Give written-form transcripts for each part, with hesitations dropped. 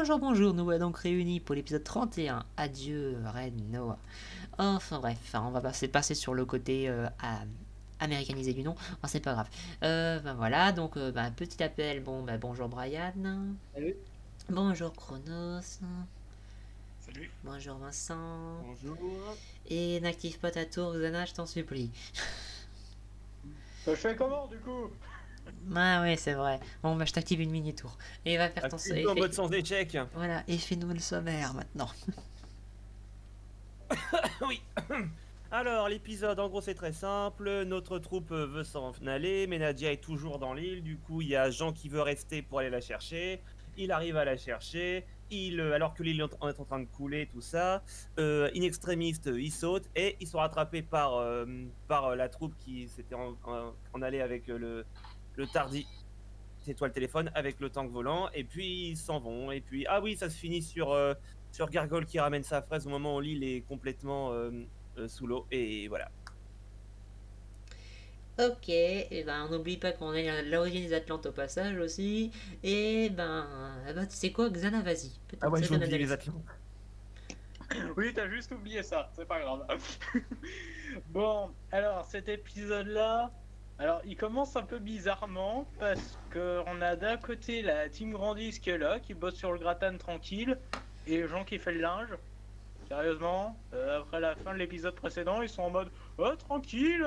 Bonjour, bonjour, nous voilà donc réunis pour l'épisode 31. Adieu, Reine Noah. Enfin bref, on va passer sur le côté américanisé du nom. Enfin, c'est pas grave. Voilà, donc petit appel. Bonjour Brian. Salut. Bonjour Chronos. Salut. Bonjour Vincent. Bonjour. Et n'active pas ta tour, Xana, je t'en supplie. Je fais comment du coup? Ah ouais, c'est vrai. Bon, je t'active une mini-tour. Et va faire ton... Active en mode sans échec. Voilà, et fais-nous le sommaire maintenant. Oui. Alors, l'épisode, en gros, c'est très simple. Notre troupe veut s'en aller, mais Nadia est toujours dans l'île. Du coup, il y a Jean qui veut rester pour aller la chercher. Il arrive à la chercher. Alors que l'île est en train de couler, tout ça, in extremis, il saute et ils sont rattrapés par la troupe qui s'était en allée avec le Tardy. C'est toi le téléphone avec le tank volant, et puis ils s'en vont. Et puis, ah oui, ça se finit sur Gargoyle qui ramène sa fraise au moment où l'île est complètement sous l'eau, et voilà. Ok, et on n'oublie pas qu'on est à l'origine des Atlantes au passage aussi. Et tu sais quoi, Xana, vas-y. Ah ouais, c'est j'ai ton oublié les analyse. Atlantes. Oui, t'as juste oublié ça, c'est pas grave. Bon, alors cet épisode-là, alors il commence un peu bizarrement parce que on a d'un côté la Team Grandis qui est là, qui bosse sur le gratin tranquille, et Jean qui fait le linge. Sérieusement, après la fin de l'épisode précédent, ils sont en mode oh tranquille,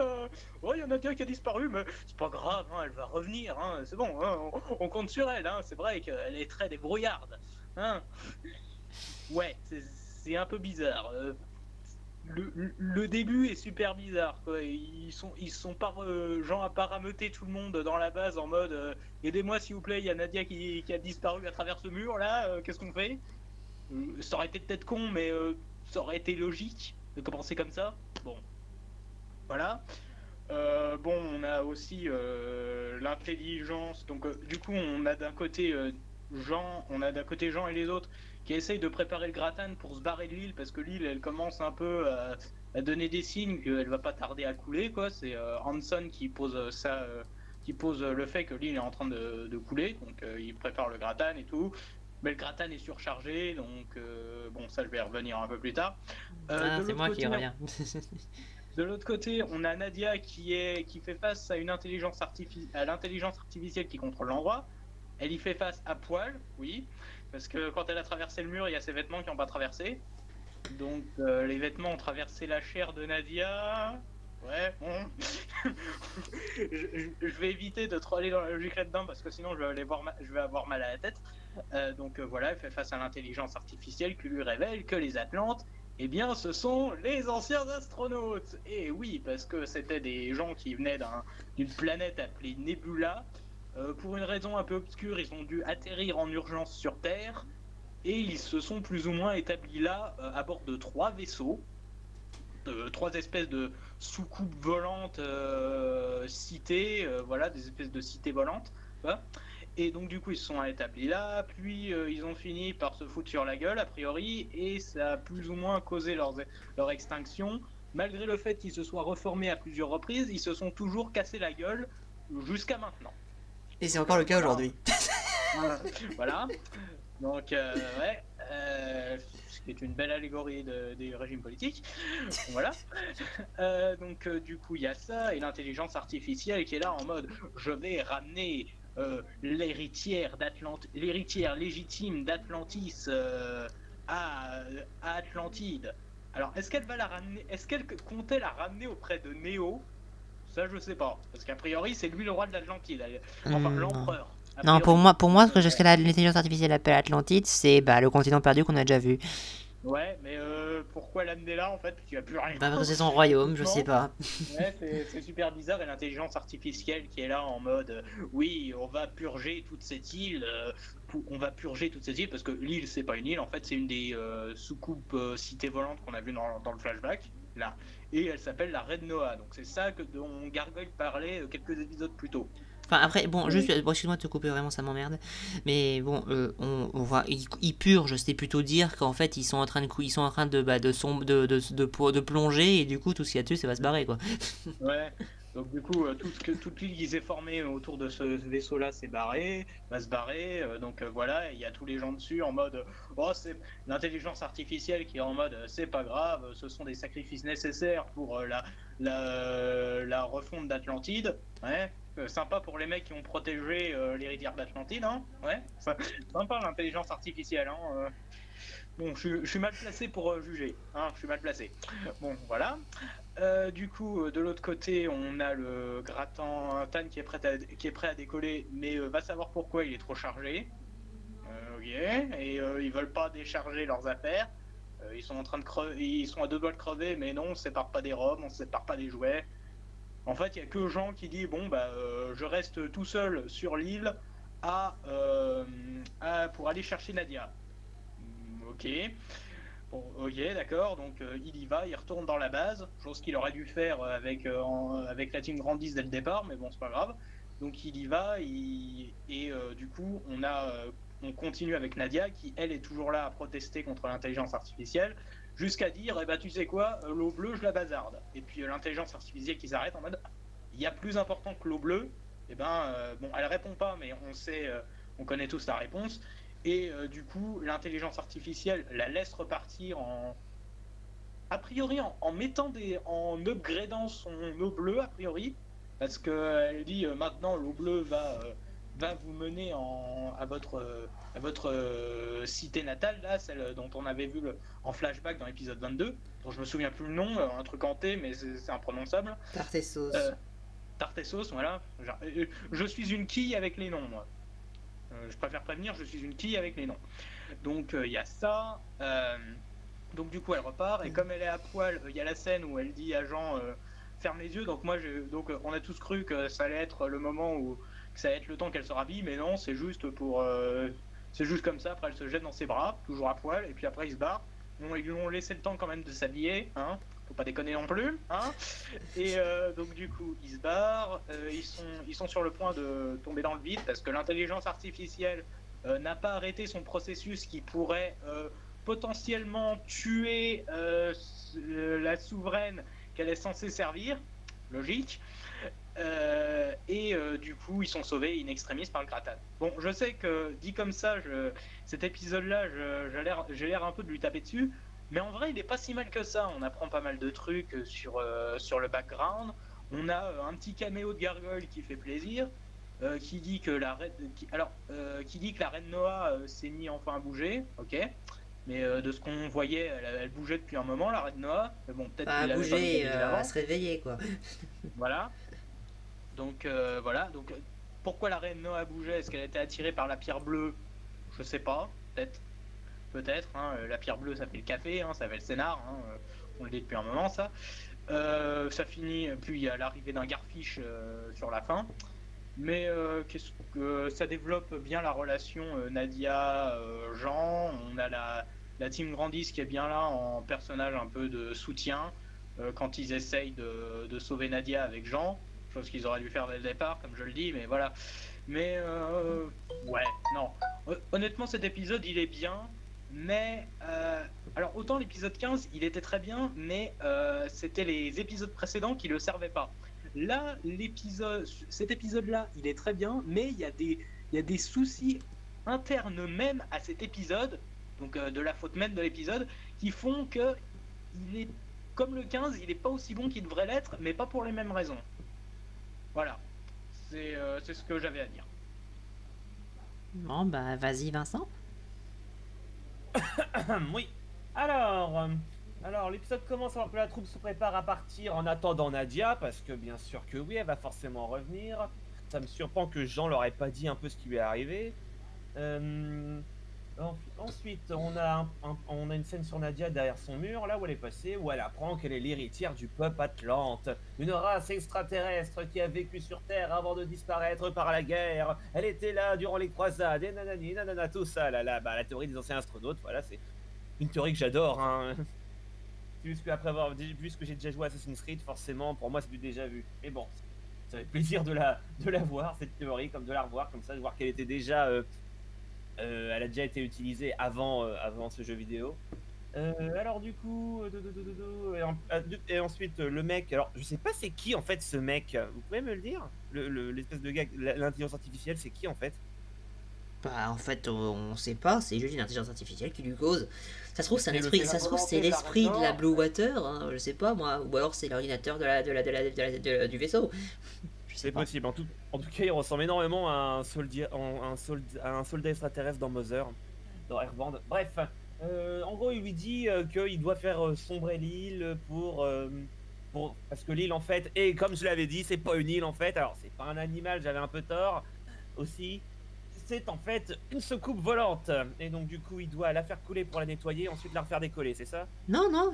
oh il y en a bien qui a disparu, mais c'est pas grave, hein, elle va revenir, hein, c'est bon, hein, on compte sur elle, hein, c'est vrai qu'elle est très débrouillarde, hein. Ouais, c'est un peu bizarre. Le début est super bizarre, quoi. Ils sont pas gens à parameuter tout le monde dans la base en mode aidez-moi s'il vous plaît, il y a Nadia qui a disparu à travers ce mur là, qu'est-ce qu'on fait? Ça aurait été peut-être con, mais ça aurait été logique de commencer comme ça. Bon, voilà. Bon, on a aussi l'intelligence. Donc, du coup, on a d'un côté Jean et les autres qui essayent de préparer le gratin pour se barrer de l'île parce que l'île, elle commence un peu à donner des signes qu'elle va pas tarder à couler, quoi. C'est Hanson qui pose ça. Qui pose le fait que l'île est en train de couler, donc il prépare le gratin et tout. Mais le gratin est surchargé, donc bon, ça je vais y revenir un peu plus tard. C'est moi qui reviens. De l'autre côté, on a Nadia qui fait face à l'intelligence artificielle qui contrôle l'endroit. Elle y fait face à poil, oui, parce que quand elle a traversé le mur, il y a ses vêtements qui n'ont pas traversé. Donc les vêtements ont traversé la chair de Nadia. Ouais, bon. je vais éviter de trop aller dans la logique là-dedans parce que sinon je vais avoir mal à la tête. Donc voilà, elle fait face à l'intelligence artificielle qui lui révèle que les Atlantes, eh bien, ce sont les anciens astronautes. Et oui, parce que c'était des gens qui venaient d'une planète appelée Nebula. Pour une raison un peu obscure, ils ont dû atterrir en urgence sur Terre. Et ils se sont plus ou moins établis là, à bord de 3 vaisseaux. 3 espèces de soucoupes volantes citées. Voilà, des espèces de cités volantes. Voilà. Et donc du coup ils se sont établis là, puis ils ont fini par se foutre sur la gueule a priori, et ça a plus ou moins causé leur extinction. Malgré le fait qu'ils se soient reformés à plusieurs reprises, ils se sont toujours cassés la gueule jusqu'à maintenant. Et c'est encore le cas aujourd'hui. Voilà. Donc ouais, ce qui est une belle allégorie des régimes politiques. Voilà. Donc du coup il y a ça, et l'intelligence artificielle qui est là en mode je vais ramener l'héritière légitime d'Atlantis à Atlantide. Alors, est-ce qu'elle va la ramener? Est-ce qu'elle comptait la ramener auprès de Néo? Ça, je sais pas, parce qu'a priori, c'est lui le roi de l'Atlantide. Enfin, l'empereur. Non, pour moi, ce que l'intelligence artificielle appelle Atlantide, c'est le continent perdu qu'on a déjà vu. Ouais, mais pourquoi l'amener là en fait? Parce qu'il n'y a plus rien. Parce que c'est son royaume, je sais pas. Ouais, c'est super bizarre, et l'intelligence artificielle qui est là en mode oui, on va purger toute cette île, parce que l'île c'est pas une île, en fait c'est une des soucoupes cités volantes qu'on a vu dans le flashback là, et elle s'appelle la Reine Noah, donc c'est ça dont Gargoyle parlait quelques épisodes plus tôt. Enfin, après, bon, juste, excuse-moi de te couper, vraiment, ça m'emmerde. Mais bon, on voit, ils purgent, c'est plutôt dire qu'en fait, ils sont en train de plonger, et du coup, tout ce qu'il y a dessus, ça va se barrer, quoi. Ouais, donc Donc du coup, toute l'île qui s'est formée autour de ce vaisseau-là s'est barré, va se barrer. Donc voilà, il y a tous les gens dessus en mode, oh c'est l'intelligence artificielle qui est en mode, c'est pas grave, ce sont des sacrifices nécessaires pour la refonte d'Atlantide. Ouais, sympa pour les mecs qui ont protégé les rivières d'Atlantide, hein. Ouais, sympa l'intelligence artificielle, hein. Bon, je suis mal placé pour juger, hein, je suis mal placé. Bon, voilà. Du coup, de l'autre côté, on a le Grattan Tan qui est prêt à décoller, mais va savoir pourquoi il est trop chargé. Ok, et ils veulent pas décharger leurs affaires. Ils sont en train de ils sont à deux doigts de crever, mais non, on se sépare pas des robes, on se sépare pas des jouets. En fait, il y a que Jean qui dit bon bah je reste tout seul sur l'île pour aller chercher Nadia. Ok. Bon, ok, d'accord, donc il y va, il retourne dans la base, chose qu'il aurait dû faire avec la team Grandis dès le départ, mais bon, c'est pas grave. Donc il y va, du coup, on continue avec Nadia, qui elle est toujours là à protester contre l'intelligence artificielle, jusqu'à dire, eh ben, tu sais quoi, l'eau bleue, je la bazarde. Et puis l'intelligence artificielle qui s'arrête en mode, il y a plus important que l'eau bleue, et bon, elle répond pas, mais on connaît tous la réponse. Et du coup, l'intelligence artificielle la laisse repartir a priori en upgradant son eau bleue, a priori, parce qu'elle dit maintenant l'eau bleue va vous mener à votre cité natale, là, celle dont on avait vu en flashback dans l'épisode 22, dont je me souviens plus le nom, un truc en T, mais c'est imprononçable. Tartessos. Tartessos, voilà. Je suis une quille avec les noms, moi. Je préfère prévenir, je suis une quille avec les noms. Donc il y a ça. Donc du coup elle repart et comme elle est à poil, il y a la scène où elle dit à Jean ferme les yeux. Donc on a tous cru que ça allait être le moment où ça allait être le temps qu'elle se rhabille, mais non, c'est juste c'est juste comme ça. Après elle se jette dans ses bras, toujours à poil, et puis après il se barre. Bon, ils lui ont laissé le temps quand même de s'habiller, hein. Faut pas déconner non plus, hein. Et donc du coup, ils se barrent, ils sont sur le point de tomber dans le vide parce que l'intelligence artificielle n'a pas arrêté son processus qui pourrait potentiellement tuer la souveraine qu'elle est censée servir, logique. Du coup, ils sont sauvés in extremis par le Grattan. Bon, je sais que dit comme ça, cet épisode-là, j'ai l'air un peu de lui taper dessus. Mais en vrai, il est pas si mal que ça. On apprend pas mal de trucs sur le background. On a un petit caméo de Gargoyle qui fait plaisir, qui dit que la reine Noah s'est mis enfin à bouger. Ok. Mais de ce qu'on voyait, elle bougeait depuis un moment, la reine Noah. Mais bon, peut-être à bouger, à se réveiller, quoi. Voilà. Donc voilà. Donc pourquoi la reine Noah bougeait? Est-ce qu'elle était attirée par la pierre bleue? Je sais pas. Peut-être, hein, la pierre bleue ça fait le café, hein, ça fait le scénar, hein, on le dit depuis un moment ça. Ça finit, puis il y a l'arrivée d'un Garfish sur la fin. Mais qu'est-ce que ça développe bien la relation Nadia-Jean. On a la team Grandis qui est bien là en personnage un peu de soutien quand ils essayent de sauver Nadia avec Jean, chose qu'ils auraient dû faire dès le départ, comme je le dis, mais voilà. Mais ouais, non. Honnêtement, cet épisode il est bien. Mais alors autant l'épisode 15 il était très bien, mais c'était les épisodes précédents qui le servaient pas. Là cet épisode là il est très bien, mais il y a des soucis internes même à cet épisode, donc de la faute même de l'épisode, qui font que il est comme le 15, il est pas aussi bon qu'il devrait l'être, mais pas pour les mêmes raisons. Voilà, c'est ce que j'avais à dire. Bon bah vas-y Vincent. Oui. Alors l'épisode commence alors que la troupe se prépare à partir en attendant Nadia, parce que bien sûr que oui, elle va forcément revenir. Ça me surprend que Jean leur ait pas dit un peu ce qui lui est arrivé. Ensuite, on a une scène sur Nadia derrière son mur, là où elle est passée, où elle apprend qu'elle est l'héritière du peuple Atlante, une race extraterrestre qui a vécu sur Terre avant de disparaître par la guerre. Elle était là durant les croisades, et nanani, nanana, tout ça, là, la théorie des anciens astronautes, voilà, c'est une théorie que j'adore, hein. Puisque après avoir vu ce que j'ai déjà joué à Assassin's Creed, forcément, pour moi c'est du déjà vu. Mais bon, ça fait plaisir de la voir, cette théorie, comme de la revoir, comme ça, de voir qu'elle était déjà... elle a déjà été utilisée avant ce jeu vidéo. Alors du coup, et ensuite le mec, alors je sais pas c'est qui en fait ce mec, vous pouvez me le dire? L'espèce de gars, l'intelligence artificielle, c'est qui en fait? Bah, en fait, on sait pas, c'est juste une intelligence artificielle qui lui cause. Ça se trouve, c'est un C'est esprit, la ça se trouve, c'est volonté de la reine l'esprit de la Nord. Blue Water, hein, je sais pas moi, ou alors c'est l'ordinateur du vaisseau. Je sais C'est pas. possible. En tout cas, il ressemble énormément à un soldat extraterrestre dans Mother, dans Earthbound. Bref, en gros, il lui dit qu'il doit faire sombrer l'île parce que l'île, en fait, et comme je l'avais dit, c'est pas une île en fait. Alors, c'est pas un animal, j'avais un peu tort aussi. C'est en fait une soucoupe volante. Et donc, du coup, il doit la faire couler pour la nettoyer, ensuite la refaire décoller, c'est ça? Non, non,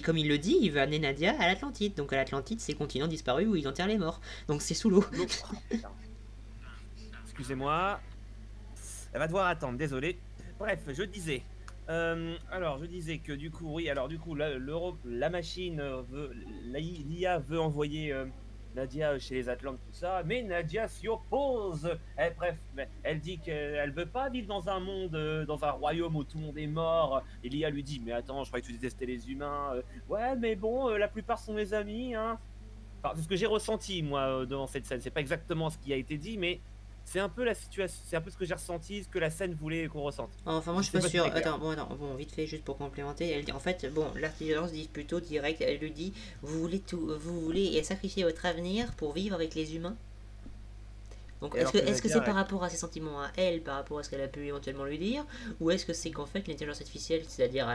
comme il le dit, il veut amener Nadia à l'Atlantide. Donc à l'Atlantide, c'est le continent disparu où ils enterrent les morts. Donc c'est sous l'eau. Donc, oh, putain. Excusez-moi. Elle va devoir attendre, désolé. Bref, je disais. Alors, je disais que du coup, oui, alors du coup, la machine l'IA veut envoyer Nadia chez les Atlantes, tout ça, mais Nadia s'y oppose. Bref, mais elle dit qu'elle veut pas vivre dans un monde, dans un royaume où tout le monde est mort. Et l'IA lui dit, mais attends, je croyais que tu détestais les humains. Ouais, mais bon, la plupart sont mes amis, hein. Enfin, c'est ce que j'ai ressenti, moi, devant cette scène. C'est pas exactement ce qui a été dit, mais c'est un peu la situation, c'est un peu ce que j'ai ressenti, ce que la scène voulait qu'on ressente. Enfin, moi je suis sais pas pas si sûr. c'est clair. Bon, vite fait, juste pour complémenter. En fait, bon, l'intelligence dit plutôt direct. Elle lui dit, vous voulez sacrifier votre avenir pour vivre avec les humains. Donc, Et alors que est-ce que c'est Nadia, par rapport à ses sentiments à elle, par rapport à ce qu'elle a pu éventuellement lui dire, ou est-ce que c'est qu'en fait l'intelligence artificielle, c'est-à-dire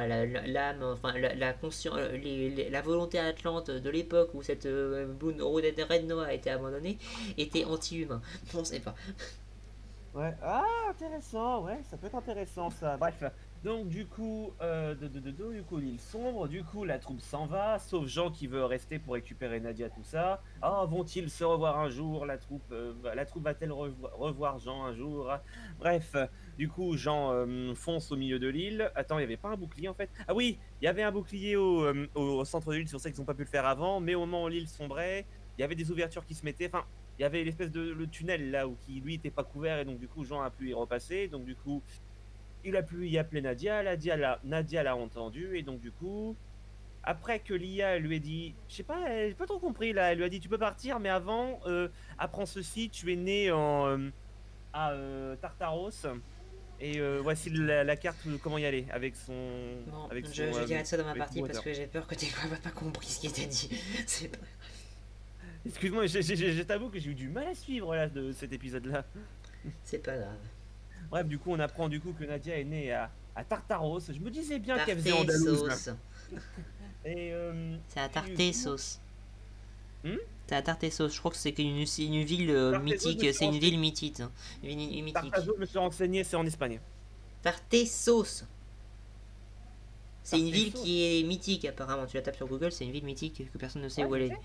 l'âme, enfin la conscience, la volonté atlante de l'époque où cette Red Noah a été abandonnée, était anti-humain. On sait pas. ouais, ah, intéressant, ouais, ça peut être intéressant ça. Bref, donc du coup, du coup, l'île sombre, du coup, la troupe s'en va, sauf Jean qui veut rester pour récupérer Nadia, tout ça. Ah, vont-ils se revoir un jour? La troupe va-t-elle revoir Jean un jour? Bref, du coup, Jean fonce au milieu de l'île. Attends, il n'y avait pas un bouclier en fait? Ah oui, il y avait un bouclier au centre de l'île, c'est pour ça qu'ils n'ont pas pu le faire avant, mais au moment où l'île sombrait, il y avait des ouvertures qui se mettaient. Enfin, il y avait l'espèce de le tunnel là où qui lui était pas couvert et donc du coup Jean a pu y repasser, donc du coup il a pu y appeler Nadia, Nadia l'a entendu et donc du coup après que l'IA lui ait dit, je sais pas, j'ai pas trop compris là, elle lui a dit tu peux partir mais avant apprends ceci, tu es né à Tartaros et voici la carte comment y aller avec son Bon, je dirais ça dans ma partie parce que j'ai peur que tu n'aies pas compris ce qui était dit. C'est pas... Excuse-moi, je t'avoue que j'ai eu du mal à suivre là de cet épisode là. C'est pas grave. Bref, du coup, on apprend du coup que Nadia est née à Tartaros. Je me disais bien qu'elle faisait Tarté andalouse. sauce. Et C'est à Tarté sauce. Hmm, C'est à Tarté sauce. Je crois que c'est une ville Tarté sauce, mythique. je me suis C'est une renseigné. ville mythique. Hein. Une ville mythique. Tartazo, je me suis renseigné, c'est en Espagne. Tarté sauce. C'est une Tarté ville sauce. qui est mythique apparemment. Tu la tapes sur Google, c'est une ville mythique que personne ne sait Ouais, où je elle est. sais.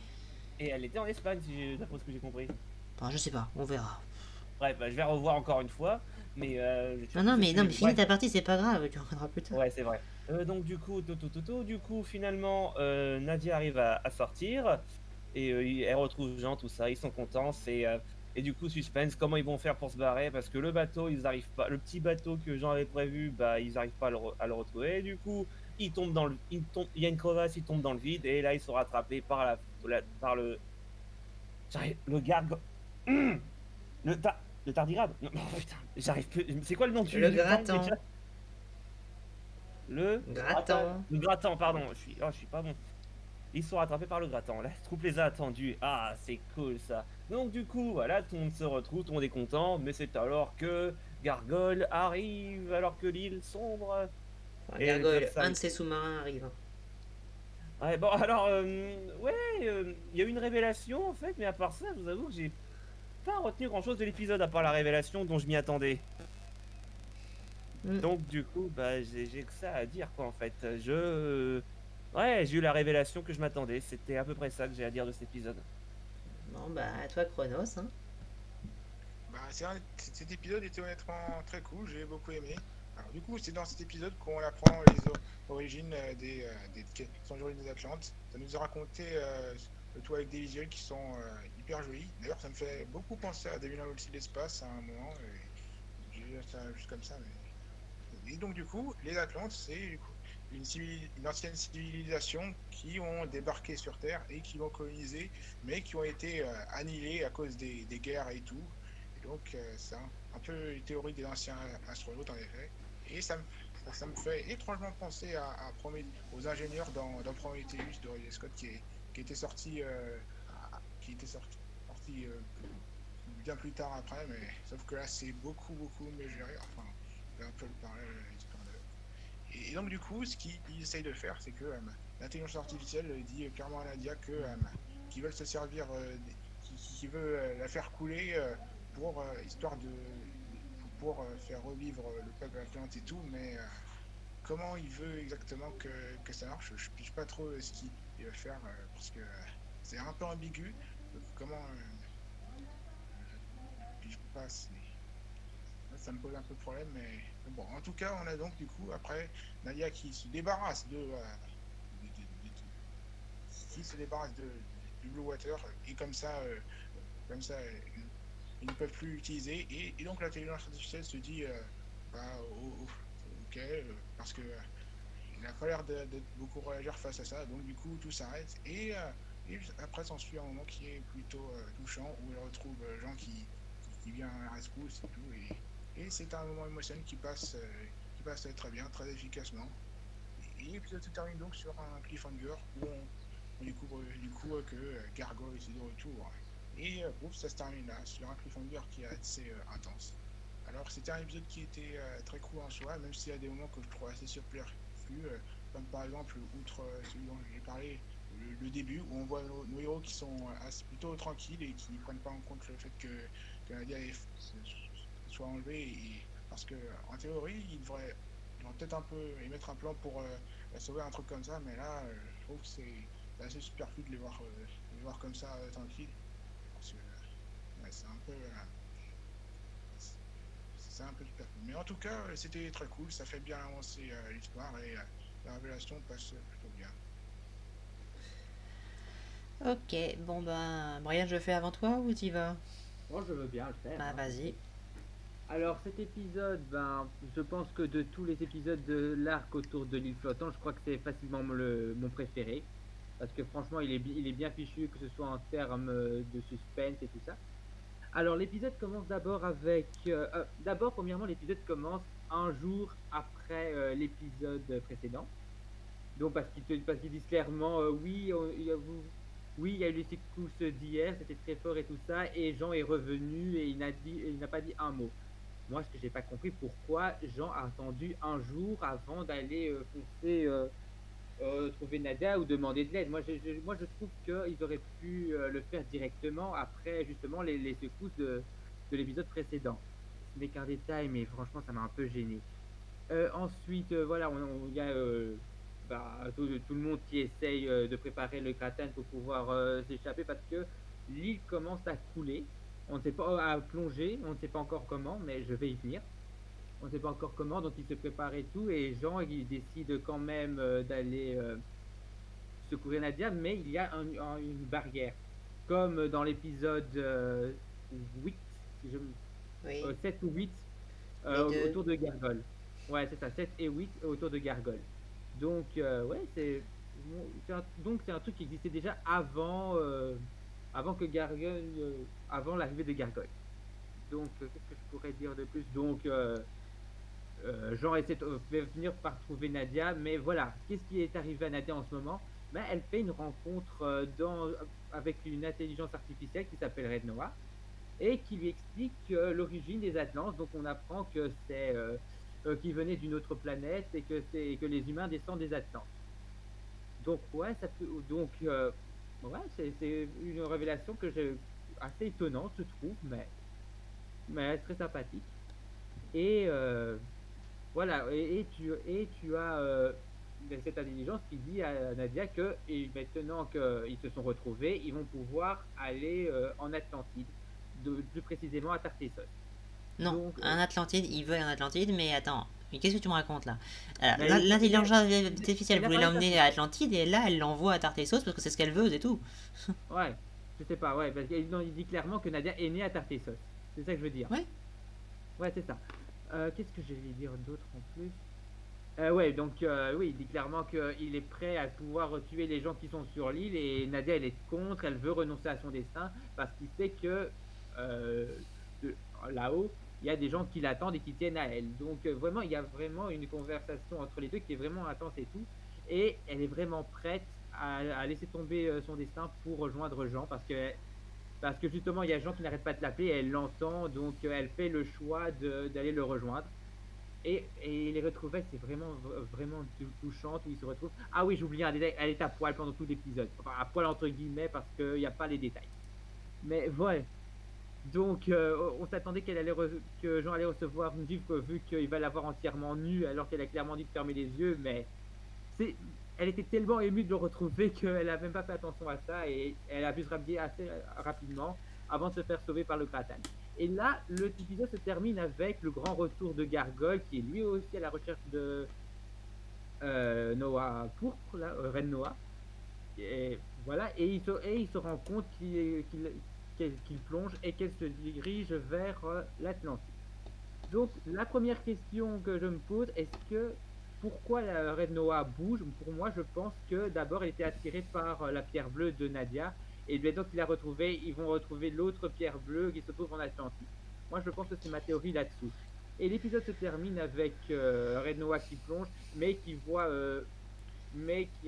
Et elle était en Espagne, d'après ce que j'ai compris. Enfin, je sais pas, on verra. Bref, bah, je vais revoir encore une fois. Mais Non, mais bref. finis ta partie, c'est pas grave, tu reviendras plus tard. Ouais, c'est vrai. Donc du coup, du coup, finalement, Nadia arrive à sortir et elle retrouve Jean, tout ça, ils sont contents. Et du coup, suspense, comment ils vont faire pour se barrer parce que le bateau, ils arrivent pas, le petit bateau que Jean avait prévu, bah ils arrivent pas à le retrouver. Du coup, ils tombent il y a une crevasse, ils tombent dans le vide et là ils sont rattrapés par le garde, le tardigrade. Non, putain, j'arrive plus. C'est quoi le nom du Le du gratin. tank, déjà? Le Gratin. Le gratin, pardon. Je suis pas bon. Ils sont rattrapés par le gratin. La troupe les a attendus. Ah, c'est cool ça. Donc du coup, voilà, tout le monde se retrouve, tout le monde est content. Mais c'est alors que Gargoyle arrive, alors que l'île sombre. Enfin, Et Gargoyle, comme ça, un de ces sous-marins arrive. ouais, bon, alors, ouais, il y a eu une révélation en fait, mais à part ça, je vous avoue que j'ai pas retenu grand chose de l'épisode à part la révélation dont je m'y attendais. Mm. Donc du coup, bah j'ai que ça à dire quoi en fait. Ouais, j'ai eu la révélation que je m'attendais. C'était à peu près ça que j'ai à dire de cet épisode. Bon, bah, à toi, Chronos. Hein. Bah, cet épisode était honnêtement très cool, j'ai beaucoup aimé. Alors, du coup, c'est dans cet épisode qu'on apprend les origines des origines des Atlantes. Ça nous a raconté le tout avec des visuels qui sont hyper jolis. D'ailleurs, ça me fait beaucoup penser à Devil aussi de l'espace à un moment. J'ai vu ça juste comme ça. Et donc, du coup, les Atlantes, c'est une ancienne civilisation qui ont débarqué sur Terre et qui l'ont colonisé, mais qui ont été annihilés à cause des guerres et tout. Et donc, c'est un peu une théorie des anciens astronautes, en effet. Et ça me fait étrangement penser aux ingénieurs dans Prometheus de Ridley Scott qui était sorti, bien plus tard après, mais sauf que là, c'est beaucoup mieux géré. Enfin, c'est un peu le parallèle. Et donc du coup, ce qu'ils essayent de faire, c'est que l'intelligence artificielle dit clairement à Nadia que qu'ils veulent se servir, qui veut la faire couler pour histoire pour faire revivre le peuple Atlante et tout, mais comment il veut exactement que ça marche, je pige pas trop ce qu'il veut faire parce que c'est un peu ambigu. Comment je pige pas, ça me pose un peu de problème, mais bon, en tout cas, on a donc du coup après Nadia qui se débarrasse qui se débarrasse du Blue Water et comme ça, ils ne peuvent plus l'utiliser et donc l'intelligence artificielle se dit bah ok parce que il n'a pas l'air de beaucoup réagir face à ça, donc du coup tout s'arrête et après s'ensuit un moment qui est plutôt touchant où il retrouve Jean qui vient à la rescousse et tout et c'est un moment émotionnel qui passe très bien, très efficacement. Et l'épisode se termine donc sur un cliffhanger où on découvre du coup que Gargoyle est de retour. Et ça se termine là, sur un cliffhanger qui est assez intense. Alors c'était un épisode qui était très cool en soi, même s'il y a des moments que je trouve assez superflus, comme par exemple, outre celui dont j'ai parlé, le début, où on voit nos héros qui sont plutôt tranquilles et qui ne prennent pas en compte le fait que Nadia soit enlevé parce que en théorie ils devraient peut-être un peu émettre un plan pour sauver un truc comme ça, mais là je trouve que c'est assez superflu de les voir comme ça tranquille parce que c'est un peu superflu, mais en tout cas c'était très cool, ça fait bien avancer l'histoire et la révélation passe plutôt bien. Ok, bon ben, Brian, je fais avant toi ou t'y vas? Moi, je veux bien le faire. Bah vas-y. Alors cet épisode, ben, je pense que de tous les épisodes de l'arc autour de l'île flottante, je crois que c'est facilement mon préféré. Parce que franchement, il est bien fichu, que ce soit en termes de suspense et tout ça. Alors l'épisode commence d'abord avec... d'abord, premièrement, l'épisode commence un jour après l'épisode précédent. Donc parce qu'ils disent clairement, oui, il y a eu les secousses d'hier, c'était très fort et tout ça, et Jean est revenu et il n'a pas dit un mot. Moi, ce que j'ai pas compris, pourquoi Jean a attendu un jour avant d'aller foncer trouver Nadia ou demander de l'aide. Moi, je trouve qu'ils auraient pu le faire directement après justement les secousses de l'épisode précédent. Ce n'est qu'un détail, mais franchement, ça m'a un peu gêné. Ensuite, voilà, il y a tout le monde qui essaye de préparer le gratin pour pouvoir s'échapper parce que l'île commence à couler. On ne sait pas à plonger, on ne sait pas encore comment, mais je vais y venir. On ne sait pas encore comment, donc il se prépare et tout. Et Jean, il décide quand même d'aller secourir Nadia, mais il y a une barrière. Comme dans l'épisode 8, si je, Oui. 7 ou 8, autour de Gargoyle. Ouais, c'est ça, 7 et 8 autour de Gargoyle. Donc, ouais, c'est un truc qui existait déjà avant que Gargoyle, avant l'arrivée de Gargoyle. Donc, qu'est-ce que je pourrais dire de plus? Donc, Jean essaie de venir par trouver Nadia, mais voilà, qu'est-ce qui est arrivé à Nadia en ce moment? Ben, elle fait une rencontre avec une intelligence artificielle qui s'appelle Red Noah et qui lui explique l'origine des Atlantes. Donc, on apprend que c'est qui venait d'une autre planète et que les humains descendent des Atlantes. Donc ouais, ouais, c'est une révélation que j'ai assez étonnante, je trouve, mais très sympathique. Et voilà, et tu as cette intelligence qui dit à Nadia que maintenant qu'ils se sont retrouvés, ils vont pouvoir aller en Atlantide, plus précisément à Tartessos. Non, Donc, un Atlantide, ils veulent un Atlantide, mais attends, mais qu'est-ce que tu me racontes là? Mais L'intelligence artificielle il a voulait parlé l'emmener à Atlantide et là elle l'envoie à Tartessos parce que c'est ce qu'elle veut, c'est tout. Ouais, je sais pas, ouais, parce qu'il dit clairement que Nadia est née à Tartessos. C'est ça que je veux dire. Ouais. Ouais, c'est ça. Qu'est-ce que je vais dire d'autre en plus? Ouais, donc oui, il dit clairement qu'il est prêt à pouvoir tuer les gens qui sont sur l'île et Nadia, elle est contre, elle veut renoncer à son destin parce qu'il sait que euh, de- là-haut, il y a des gens qui l'attendent et qui tiennent à elle. Donc vraiment, il y a vraiment une conversation entre les deux qui est vraiment intense et tout. Et elle est vraiment prête à laisser tomber son destin pour rejoindre Jean parce que justement, il y a Jean qui n'arrête pas de l'appeler, elle l'entend, donc elle fait le choix d'aller le rejoindre. Et les retrouvailles, c'est vraiment touchante où ils se retrouvent. Ah oui, j'ai oublié un détail, elle est à poil pendant tout l'épisode. Enfin, à poil entre guillemets parce qu'il n'y a pas les détails. Mais voilà. Donc, on s'attendait que Jean allait recevoir une gifle vu qu'il va l'avoir entièrement nue alors qu'elle a clairement dit de fermer les yeux. Mais c'est, elle était tellement émue de le retrouver qu'elle n'a même pas fait attention à ça et elle a pu se rhabiller assez rapidement avant de se faire sauver par le Kratan. Et là, l'épisode se termine avec le grand retour de Gargoyle qui est lui aussi à la recherche de Noah Pourpre, là, Reine Noah. Et voilà, et il se rend compte qu'il plonge et qu'elle se dirige vers l'Atlantique. Donc, la première question que je me pose, pourquoi la Reine Noah bouge? Pour moi, je pense que d'abord, elle était attirée par la pierre bleue de Nadia, et maintenant qu'il l'a retrouvée, ils vont retrouver l'autre pierre bleue qui se trouve en Atlantique. Moi, je pense que c'est ma théorie là-dessous. Et l'épisode se termine avec Reine Noah qui plonge, mais qui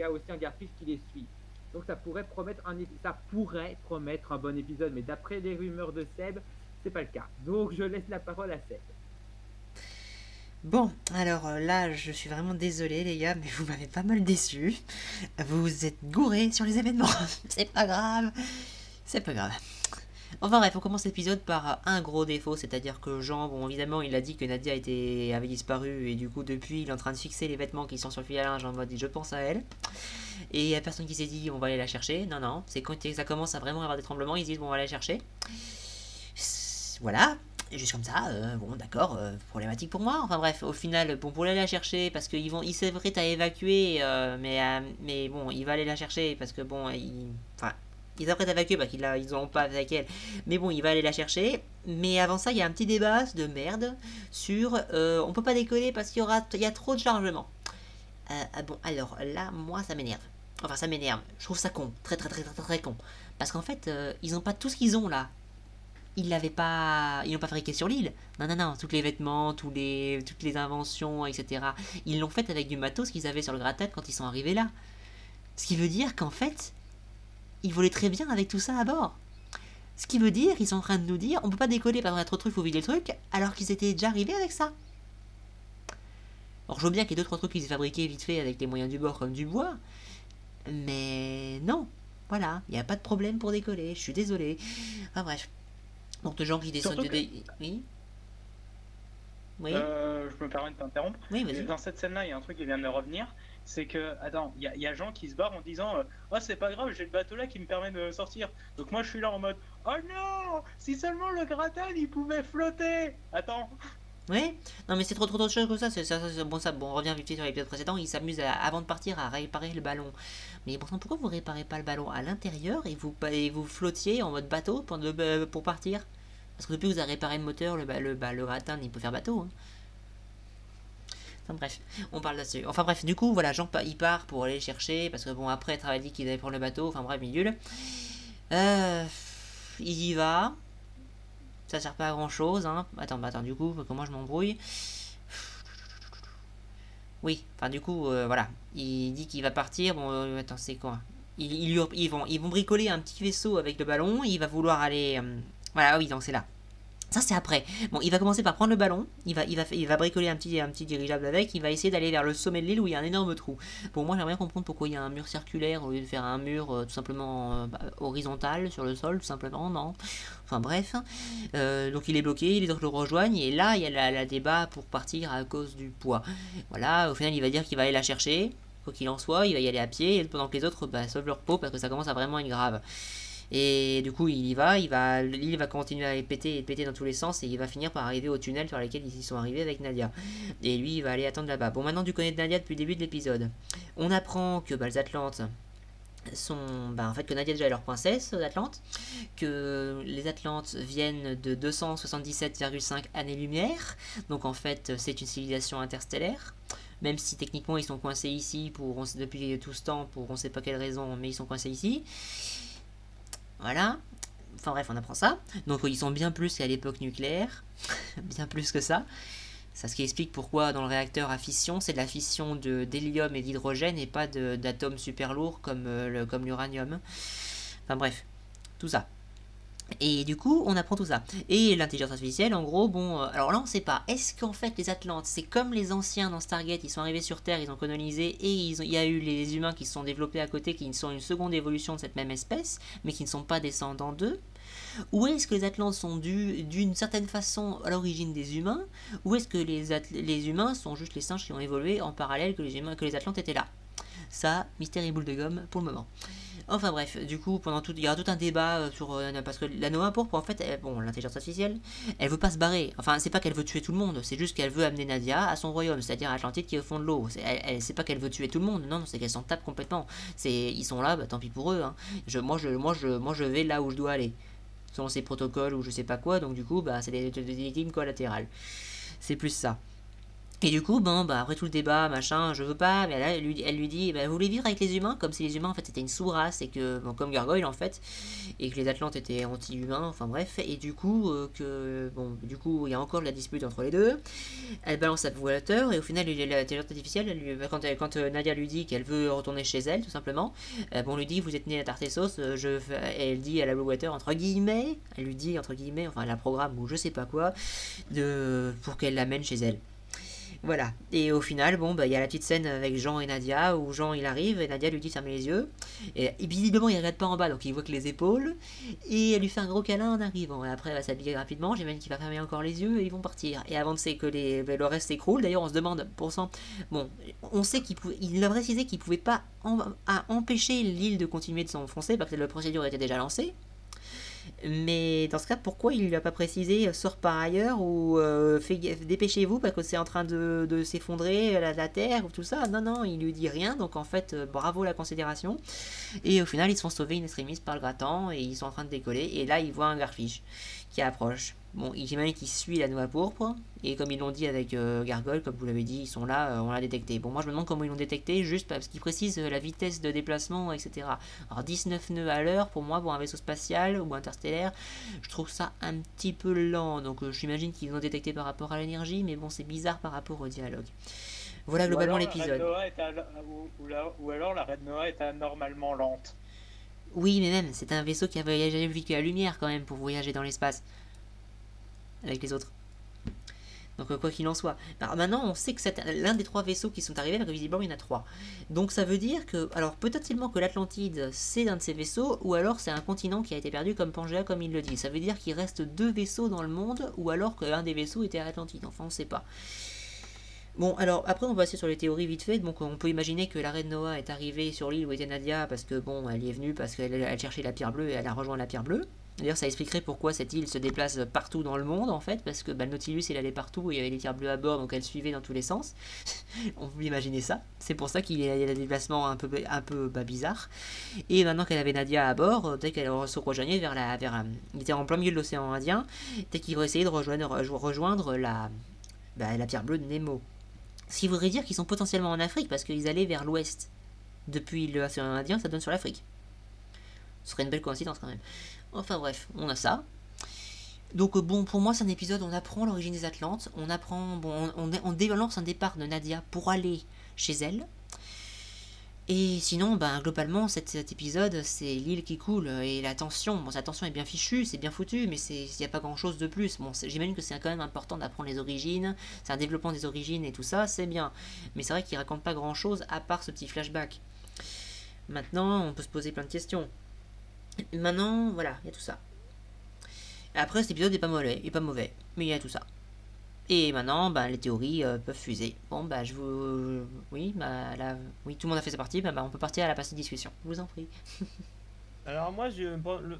a aussi un garfiche qui les suit. Donc ça pourrait promettre un bon épisode, mais d'après les rumeurs de Seb, c'est pas le cas. Donc je laisse la parole à Seb. Bon, alors là, je suis vraiment désolé les gars, mais vous m'avez pas mal déçu. Vous êtes gourés sur les événements. C'est pas grave. C'est pas grave. Enfin bref, on commence l'épisode par un gros défaut, c'est-à-dire que Jean, bon évidemment, il a dit que Nadia avait disparu, et du coup depuis, il est en train de fixer les vêtements qui sont sur le fil à linge en mode je pense à elle. Et il y a personne qui s'est dit on va aller la chercher. Non, non, c'est quand ça commence à vraiment avoir des tremblements, ils se disent bon on va aller la chercher. Voilà. Juste comme ça, bon d'accord, problématique pour moi. Enfin bref, au final, bon pour aller la chercher, parce qu'ils s'apprêtent à évacuer, mais bon, il va aller la chercher, parce que bon, ils s'apprêtent à évacuer, parce qu'ils n'auront pas avec elle. Mais bon, il va aller la chercher. Mais avant ça, il y a un petit débat de merde sur, on peut pas décoller parce qu'il y a trop de chargement. Bon, alors là, moi, ça m'énerve. Enfin, ça m'énerve. Je trouve ça con, très très très très très con. Parce qu'en fait, ils ont pas tout ce qu'ils ont là. Ils l'ont pas fabriqué sur l'île. Non, non, non, tous les vêtements, toutes les inventions, etc. Ils l'ont fait avec du matos qu'ils avaient sur le gratte-tête quand ils sont arrivés là. Ce qui veut dire qu'en fait, ils volaient très bien avec tout ça à bord. Ce qui veut dire qu'ils sont en train de nous dire, on peut pas décoller parce qu'on a trop de trucs, faut vider le truc, alors qu'ils étaient déjà arrivés avec ça. Alors je veux bien qu'il y ait 2-3 trucs qu'ils aient fabriqués vite fait avec les moyens du bord comme du bois, mais non. Voilà, il n'y a pas de problème pour décoller, je suis désolé. Enfin bref. Donc de gens qui descendent Surtout de... Oui. Oui. Je me permets de t'interrompre. Oui, vas-y. Dans cette scène-là, il y a un truc qui vient de me revenir. C'est que, attends, il y a Jean qui se barre en disant oh, c'est pas grave, j'ai le bateau là qui me permet de sortir. Donc moi je suis là en mode oh non, si seulement le gratin il pouvait flotter. Attends. Oui. Non mais c'est trop de choses que ça. Bon, on revient vite fait sur l'épisode précédent. Ils s'amusent avant de partir à réparer le ballon. Mais pourtant, pourquoi vous réparez pas le ballon à l'intérieur et vous flottiez en mode bateau pour partir? Parce que depuis que vous avez réparé le moteur, le gratin il peut faire bateau. Hein. Enfin bref, on parle là-dessus. Enfin bref, du coup, voilà, Jean il part pour aller chercher. Parce que bon, après, il avait dit qu'il allait prendre le bateau. Enfin bref, bidule. Il y va. Ça sert pas à grand chose, hein. Attends, du coup, comment je m'embrouille? Oui, enfin, du coup, voilà. Il dit qu'il va partir. Bon, attends, c'est quoi? Ils vont bricoler un petit vaisseau avec le ballon. Il va vouloir aller. Voilà, oui, donc c'est là. Ça, c'est après. Bon, il va commencer par prendre le ballon. Il va bricoler un petit dirigeable avec. Il va essayer d'aller vers le sommet de l'île où il y a un énorme trou. Bon, moi, j'aimerais bien comprendre pourquoi il y a un mur circulaire au lieu de faire un mur tout simplement horizontal sur le sol, tout simplement, non. Enfin, bref. Donc, il est bloqué. Les autres le rejoignent. Et là, il y a la débat pour partir à cause du poids. Voilà, au final, il va dire qu'il va aller la chercher. Quoi qu'il en soit, il va y aller à pied. Pendant que les autres sauvent leur peau parce que ça commence à vraiment être grave. Et du coup, l'île va continuer à péter dans tous les sens et il va finir par arriver au tunnel sur lequel ils y sont arrivés avec Nadia. Et lui, il va aller attendre là-bas. Bon, maintenant, tu connais Nadia depuis le début de l'épisode. On apprend que les Atlantes sont... en fait, que Nadia déjà est leur princesse d'Atlante, que les Atlantes viennent de 277,5 années-lumière, donc en fait, c'est une civilisation interstellaire. même si techniquement ils sont coincés ici depuis tout ce temps, pour on sait pas quelle raison, mais ils sont coincés ici. Voilà. Enfin bref, on apprend ça. Donc ils sont bien plus qu'à l'époque nucléaire, bien plus que ça. C'est ce qui explique pourquoi dans le réacteur à fission, c'est de la fission d'hélium et d'hydrogène et pas d'atomes super lourds comme l'uranium. Enfin bref, tout ça. Et du coup, on apprend tout ça. Et l'intelligence artificielle, en gros, bon... alors là, on sait pas. Est-ce qu'en fait, les Atlantes, c'est comme les anciens dans Stargate, ils sont arrivés sur Terre, ils ont colonisé, et il y a eu les humains qui se sont développés à côté, qui sont une seconde évolution de cette même espèce, mais qui ne sont pas descendants d'eux? Ou est-ce que les Atlantes sont d'une certaine façon à l'origine des humains? Ou est-ce que les humains sont juste les singes qui ont évolué en parallèle que les Atlantes étaient là? Ça, mystère et boule de gomme pour le moment. Enfin bref, du coup, il y aura tout un débat sur... parce que la Noah pourpre, en fait, l'intelligence artificielle, elle veut pas se barrer. Enfin, c'est pas qu'elle veut tuer tout le monde, c'est juste qu'elle veut amener Nadia à son royaume, c'est-à-dire Atlantide qui est au fond de l'eau. C'est pas qu'elle veut tuer tout le monde, non, c'est qu'elle s'en tape complètement. Ils sont là, bah tant pis pour eux. Hein. Moi, je vais là où je dois aller, selon ses protocoles ou je sais pas quoi, donc du coup, bah, c'est des victimes collatérales. C'est plus ça. Et du coup, après tout le débat, machin, je veux pas, mais là, elle lui dit, vous voulez vivre avec les humains, comme si les humains, en fait, c'était une sous-race, et que, comme Gargoyle, en fait, et que les Atlantes étaient anti-humains, enfin bref, et du coup, il y a encore de la dispute entre les deux, elle balance sa voiture, et au final, l'intelligence artificielle, quand Nadia lui dit qu'elle veut retourner chez elle, tout simplement, on lui dit, vous êtes né à Tartessos, elle dit à la Blue Water, entre guillemets, elle lui dit, entre guillemets, enfin, la programme, ou je sais pas quoi, pour qu'elle l'amène chez elle. Voilà, et au final, il y a la petite scène avec Jean et Nadia, où Jean il arrive, et Nadia lui dit fermez les yeux, et visiblement il regarde pas en bas, donc il voit que les épaules, et elle lui fait un gros câlin en arrivant, et après elle va s'habiller rapidement, j'imagine qu'il va fermer encore les yeux, et ils vont partir, et avant de que le reste s'écroule, d'ailleurs on se demande, on sait il a précisé qu'il pouvait pas empêcher l'île de continuer de s'enfoncer, parce que la procédure était déjà lancée. Mais dans ce cas, pourquoi il ne lui a pas précisé sort par ailleurs ou dépêchez-vous parce que c'est en train de s'effondrer la terre ou tout ça? Non, il lui dit rien, donc en fait, bravo la considération. Et au final, ils se font sauver in extremis par le grattant et ils sont en train de décoller. Et là, ils voient un Garfish qui approche. Bon, j'imagine qu'il suit la Noix pourpre. Et comme ils l'ont dit avec Gargoyle, comme vous l'avez dit, ils sont là, on l'a détecté. Bon, moi je me demande comment ils l'ont détecté, juste parce qu'ils précisent la vitesse de déplacement, etc. Alors 19 nœuds à l'heure, pour moi, pour un vaisseau spatial ou interstellaire, je trouve ça un petit peu lent. Donc j'imagine qu'ils l'ont détecté par rapport à l'énergie, mais bon, c'est bizarre par rapport au dialogue. Voilà globalement l'épisode. Ou alors la Red Noah est anormalement lente. Oui, mais même, c'est un vaisseau qui a voyagé plus que la lumière quand même pour voyager dans l'espace. Avec les autres. Donc quoi qu'il en soit. Alors, maintenant, on sait que c'est l'un des 3 vaisseaux qui sont arrivés, parce que visiblement il y en a 3. Donc ça veut dire que, alors potentiellement que l'Atlantide c'est un de ces vaisseaux, ou alors c'est un continent qui a été perdu comme Pangea, comme il le dit. Ça veut dire qu'il reste 2 vaisseaux dans le monde, ou alors qu'un des vaisseaux était à l'Atlantide. Enfin, on sait pas. Bon, alors après on va passer sur les théories vite fait. Donc on peut imaginer que la Reine Noah est arrivée sur l'île où était Nadia, parce que elle y est venue, parce qu'elle cherchait la pierre bleue et elle a rejoint la pierre bleue. D'ailleurs, ça expliquerait pourquoi cette île se déplace partout dans le monde, en fait, parce que le Nautilus, il allait partout, et il y avait des pierres bleues à bord, donc elle suivait dans tous les sens. On peut imaginer ça. C'est pour ça qu'il y a des déplacements un peu bizarres. Et maintenant qu'elle avait Nadia à bord, dès qu'elle se rejoignait il était en plein milieu de l'océan Indien, dès qu'il va essayer de rejoindre la pierre bleue de Nemo. Ce qui voudrait dire qu'ils sont potentiellement en Afrique, parce qu'ils allaient vers l'ouest. Depuis l'océan Indien, ça donne sur l'Afrique. Ce serait une belle coïncidence quand même. Enfin bref, on a ça. Donc pour moi c'est un épisode où on apprend l'origine des Atlantes, on apprend, on développe un départ de Nadia pour aller chez elle. Et sinon, globalement, cet épisode, c'est l'île qui coule et la tension. Bon, sa tension est bien fichue, c'est bien foutu, mais il n'y a pas grand-chose de plus. Bon, j'imagine que c'est quand même important d'apprendre les origines, c'est un développement des origines et tout ça, c'est bien. Mais c'est vrai qu'il raconte pas grand-chose à part ce petit flashback. Maintenant, on peut se poser plein de questions. Maintenant, voilà, il y a tout ça. Après, cet épisode n'est pas mauvais, mais il y a tout ça. Et maintenant, les théories peuvent fuser. Bon, oui, oui, tout le monde a fait sa partie, on peut partir à la partie de discussion. Je vous en prie. Alors moi,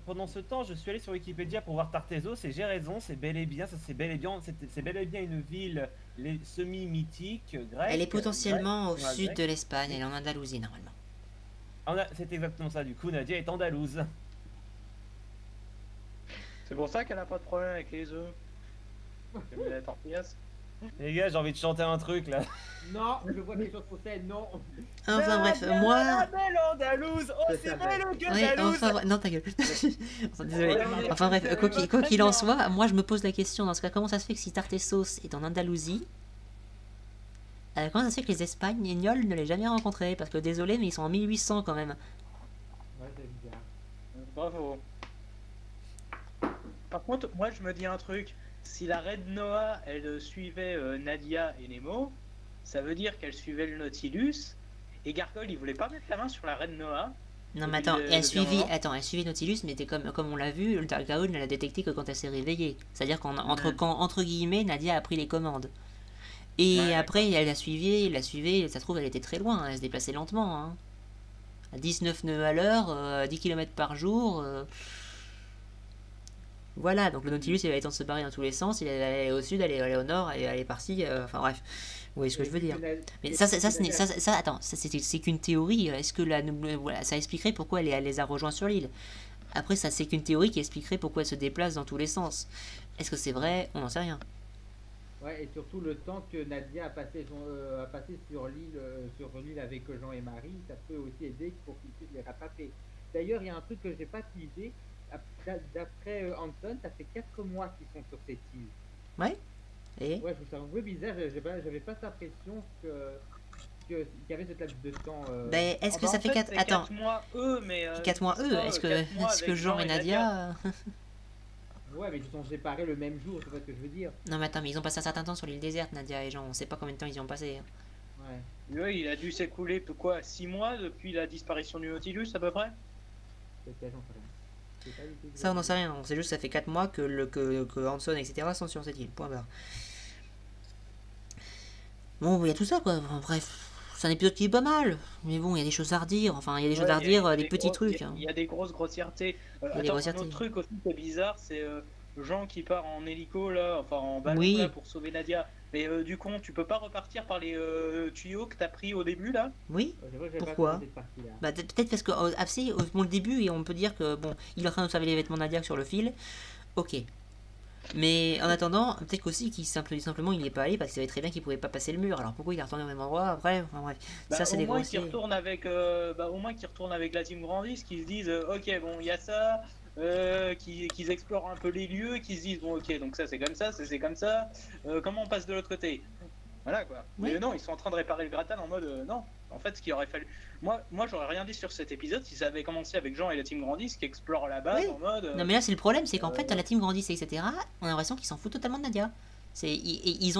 pendant ce temps, je suis allé sur Wikipédia pour voir Tartessos, et j'ai raison, c'est bel et bien une ville semi-mythique grecque. Elle est potentiellement au sud de l'Espagne, elle est en Andalousie normalement. C'est exactement ça, du coup, Nadia est andalouse. C'est pour ça qu'elle n'a pas de problème avec les œufs. Les tortillas. Les gars, j'ai envie de chanter un truc là. Non, je vois quelque chose pour ça, non. Enfin bref, La moi... belle Andalouse, oh C'est c'est ça, belle au Ouais, Andalouse. enfin, non ta gueule. Enfin, désolé. Ouais, mais- Enfin bref, quoi qu'il en soit, moi je me pose la question dans ce cas, comment ça se fait que si Tarte et Sauce est en Andalousie, comment ça se fait que les Espagnols ne l'aient jamais rencontré? Parce que désolé, mais ils sont en 1800 quand même. Ouais, c'est bizarre. Bravo. Par contre, moi je me dis un truc. Si la reine Noah, elle suivait Nadia et Nemo, ça veut dire qu'elle suivait le Nautilus. Et Gargoyle, il voulait pas mettre la main sur la reine Noah. Non mais Depuis attends, le elle suivit Nautilus, mais c'était comme on l'a vu, le Gargoyle ne l'a détecté que quand elle s'est réveillée. C'est-à-dire entre guillemets, Nadia a pris les commandes. Et Ouais, après, elle la suivait, ça se trouve, elle était très loin, elle se déplaçait lentement. Hein. À 19 nœuds à l'heure, 10 km par jour. Voilà, donc le Nautilus, il avait le temps de se barrer dans tous les sens, il allait aller au sud, aller au nord, et aller par-ci, enfin bref. Vous voyez ce que je veux dire. Mais attends, c'est qu'une théorie. Est-ce que voilà, ça expliquerait pourquoi elle les a rejoints sur l'île? Après, ça, c'est qu'une théorie qui expliquerait pourquoi elle se déplace dans tous les sens. Est-ce que c'est vrai? On n'en sait rien. Ouais, et surtout le temps que Nadia a passé, sur l'île avec Jean et Marie, ça peut aussi aider pour qu'ils puissent les rattraper. D'ailleurs, il y a un truc que j'ai pas utilisé. D'après Hanson, ça fait 4 mois qu'ils sont sur cette île. Ouais. Et Ouais, je trouve ça un peu bizarre. J'avais pas cette impression qu'il y avait cette laps de temps. Ben, est-ce que Enfin, ça en fait fait, 4... c'est Attends, 4 mois eux, mais 4 mois eux, est-ce que, 4 mois avec Jean et Nadia... Ouais, mais ils sont séparés le même jour, c'est pas ce que je veux dire. Non mais attends, mais ils ont passé un certain temps sur l'île déserte, Nadia et Jean, on sait pas combien de temps ils y ont passé. Hein. Ouais, Oui, il a dû s'écouler quoi, 6 mois depuis la disparition du Nautilus à peu près. peut-être, j'en sais rien. C'est pas du tout Ça on n'en sait rien, on sait juste que ça fait 4 mois que Hanson, etc. sont sur cette île, point barre. Bon, il y a tout ça quoi, enfin, bref, c'est un épisode qui est pas mal, mais bon, il y a des choses à redire, enfin il y a des choses à redire, des petits trucs. Hein. Il y a des grosses grossièretés. Il y a des Attends, un grossièretés. autre truc aussi qui est bizarre, c'est Jean qui part en hélico là, enfin en ballon Oui. là, pour sauver Nadia. Mais du coup, tu peux pas repartir par les tuyaux que t'as pris au début là? Oui. C'est vrai que j'avais pas Pourquoi compris cette partie-là. Bah peut-être parce que assez au début et on peut dire que bon il est en train de sauver les vêtements de Nadia sur le fil, ok. Mais en attendant peut-être qu'aussi qu'il simplement il n'y est pas allé parce qu'il savait très bien qu'il pouvait pas passer le mur. Alors pourquoi il est retourné au même endroit après? Enfin bref, ça c'est Au des moins grossiers. qu'ils retournent avec, au moins qu'ils retournent avec la team Grandis, qu'ils se disent ok bon il y a ça, qu'ils explorent un peu les lieux, qu'ils se disent bon ok donc ça c'est comme ça, c'est comme ça, comment on passe de l'autre côté? Voilà quoi. Oui. Mais non, ils sont en train de réparer le gratin en mode non. En fait, ce qu'il aurait fallu. Moi j'aurais rien dit sur cet épisode si ça avait commencé avec Jean et la team Grandis qui explorent la base Oui. en mode. Non mais là c'est le problème, c'est qu'en fait la team grandissait etc. On a l'impression qu'ils s'en foutent totalement de Nadia. Ils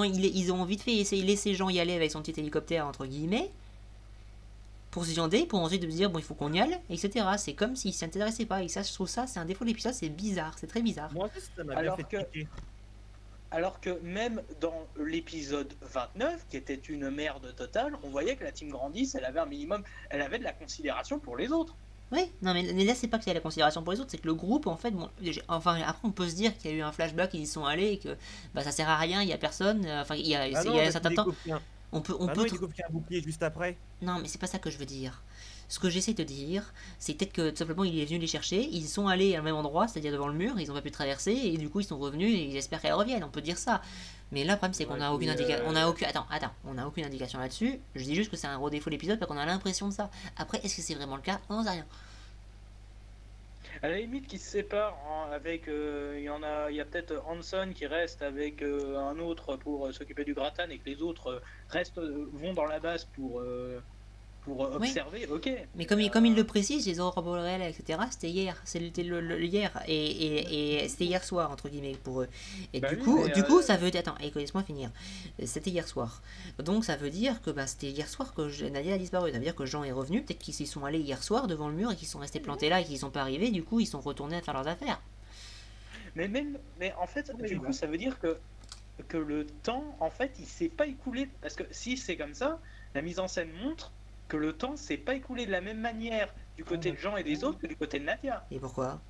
ont vite fait essayer laisser Jean y aller avec son petit hélicoptère entre guillemets pour s'y jander, pour ensuite se dire bon il faut qu'on y aille, etc. C'est comme s'ils s'y intéressaient pas. Et ça je trouve ça c'est un défaut de l'épisode, c'est bizarre, c'est très bizarre. Moi aussi, ça m'a bien Alors fait que- tiquer. Alors que même dans l'épisode 29, qui était une merde totale, on voyait que la team Grandis, elle avait un minimum, elle avait de la considération pour les autres. Oui, non mais là c'est pas que c'est la considération pour les autres, c'est que le groupe en fait, bon, enfin après on peut se dire qu'il y a eu un flashback, ils y sont allés et que bah ça sert à rien, il y a personne, enfin il y a, Ah il non, y a un parce certain qu'il temps, découpe un- on peut Ah non, il découpe un bouclier juste après. Non, mais c'est pas ça que je veux dire. Ce que j'essaie de dire, c'est peut-être que tout simplement il est venu les chercher, ils sont allés à même endroit, c'est-à-dire devant le mur, ils ont pas pu traverser, et du coup ils sont revenus et ils espèrent qu'elle revienne, on peut dire ça. Mais là le problème c'est qu'on a aucune indication, on a aucune indication là-dessus, je dis juste que c'est un gros défaut de l'épisode parce qu'on a l'impression de ça. Après, est-ce que c'est vraiment le cas? On n'en sait rien. À la limite, qui se séparent hein, avec, il y a peut-être Hanson qui reste avec un autre pour s'occuper du gratin et que les autres vont dans la base pour observer. Ok. Mais comme il le précise, les aurores boréales, etc., c'était hier, c'était le hier, et c'était hier soir, entre guillemets, pour eux. Et Bah du oui, coup, mais, ça veut dire, attends, laisse-moi finir, c'était hier soir. Donc ça veut dire que bah, c'était hier soir que Nadia a disparu, ça veut dire que Jean est revenu, peut-être qu'ils s'y sont allés hier soir devant le mur et qu'ils sont restés plantés là et qu'ils sont pas arrivés, du coup ils sont retournés à faire leurs affaires. Mais en fait, du coup, ça veut dire que le temps, en fait, il s'est pas écoulé. Parce que si c'est comme ça, la mise en scène montre que le temps s'est pas écoulé de la même manière du côté de Jean et des autres que du côté de Nadia. Et pourquoi?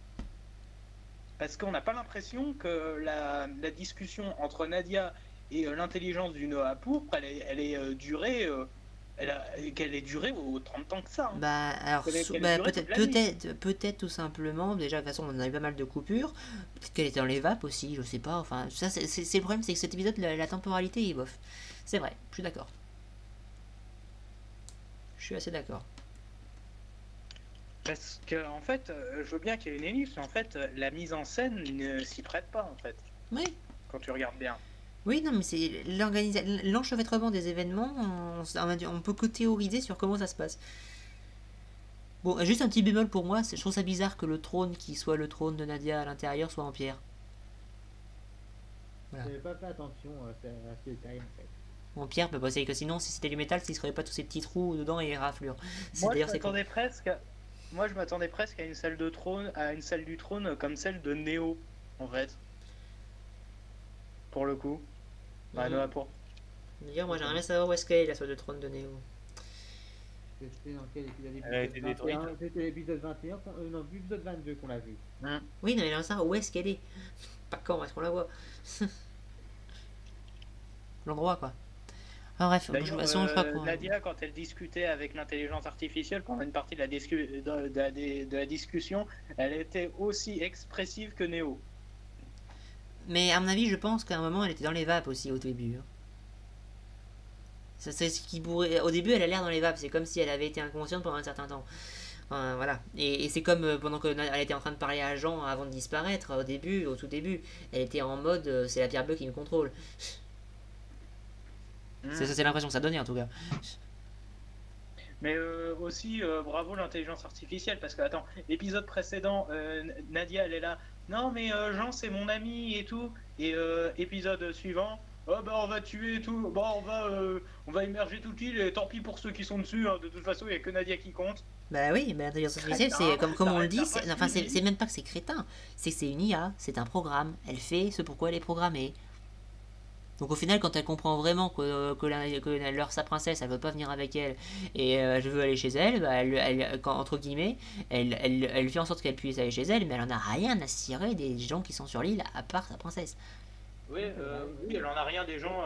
Parce qu'on n'a pas l'impression que la discussion entre Nadia et l'intelligence du Noah pourpre, elle est durée qu'elle ait duré autant de temps que ça. Hein. Bah, alors, Qu'elle ait duré toute la nuit. peut-être tout simplement, déjà, de toute façon, on avait pas mal de coupures. Peut-être qu'elle était dans les vapes aussi, je sais pas. Enfin, ça, c'est le problème, c'est que cet épisode, la temporalité est bof. C'est vrai, je suis d'accord. Je suis assez d'accord. Parce que, en fait, je veux bien qu'il y ait une ellipse, mais en fait, la mise en scène ne s'y prête pas, en fait, Oui. quand tu regardes bien. Oui, non, mais c'est l'enchevêtrement des événements, on peut que théoriser sur comment ça se passe. Bon, juste un petit bémol pour moi, je trouve ça bizarre que le trône qui soit le trône de Nadia à l'intérieur soit en pierre. Voilà. J'avais pas fait attention à ce détail en fait. En pierre, bah, c'est que sinon, si c'était du métal, il ne serait pas tous ces petits trous dedans et les raflures. Moi, D'ailleurs, c'est con. je m'attendais presque à une salle de trône, à une salle du trône comme celle de Neo, en fait. Pour le coup. Bah, Mhm. Noah pour. D'ailleurs, moi j'aimerais bien savoir où est-ce qu'elle est la salle de trône de Néo. C'était dans quel épisode? Elle a été détruite. C'était l'épisode 21, non, l'épisode 22 qu'on l'a vu. Oui, non, mais j'aimerais savoir où est-ce qu'elle est. Pas quand est-ce qu'on la voit. L'endroit, quoi. Enfin, bref, de toute D'ailleurs, façon, je crois qu'on. Nadia, quand elle discutait avec l'intelligence artificielle pendant une partie de la discussion, elle était aussi expressive que Neo. Mais à mon avis, je pense qu'à un moment, elle était dans les vapes aussi au début. Hein. C'est ce qui pourrait. Au début, elle a l'air dans les vapes. C'est comme si elle avait été inconsciente pendant un certain temps. Enfin, voilà. Et c'est comme pendant qu'elle était en train de parler à Jean avant de disparaître, au début, au tout début. Elle était en mode c'est la pierre bleue qui me contrôle. C'est l'impression que ça donnait en tout cas. Mais aussi, bravo l'intelligence artificielle, parce que, attends, l'épisode précédent, Nadia, elle est là, non mais Jean c'est mon ami et tout, et épisode suivant, oh bah on va tuer et tout, bah on va immerger toute l'île, et tant pis pour ceux qui sont dessus, hein, de toute façon il n'y a que Nadia qui compte. Bah oui, mais l'intelligence artificielle, c'est comme on le dit, enfin c'est même pas que c'est crétin, c'est que c'est une IA, c'est un programme, elle fait ce pourquoi elle est programmée. Donc au final, quand elle comprend vraiment que sa princesse, elle veut pas venir avec elle et je veux aller chez elle, bah, entre guillemets, elle fait en sorte qu'elle puisse aller chez elle, mais elle en a rien à cirer des gens qui sont sur l'île à part sa princesse. Oui, elle en a rien des gens,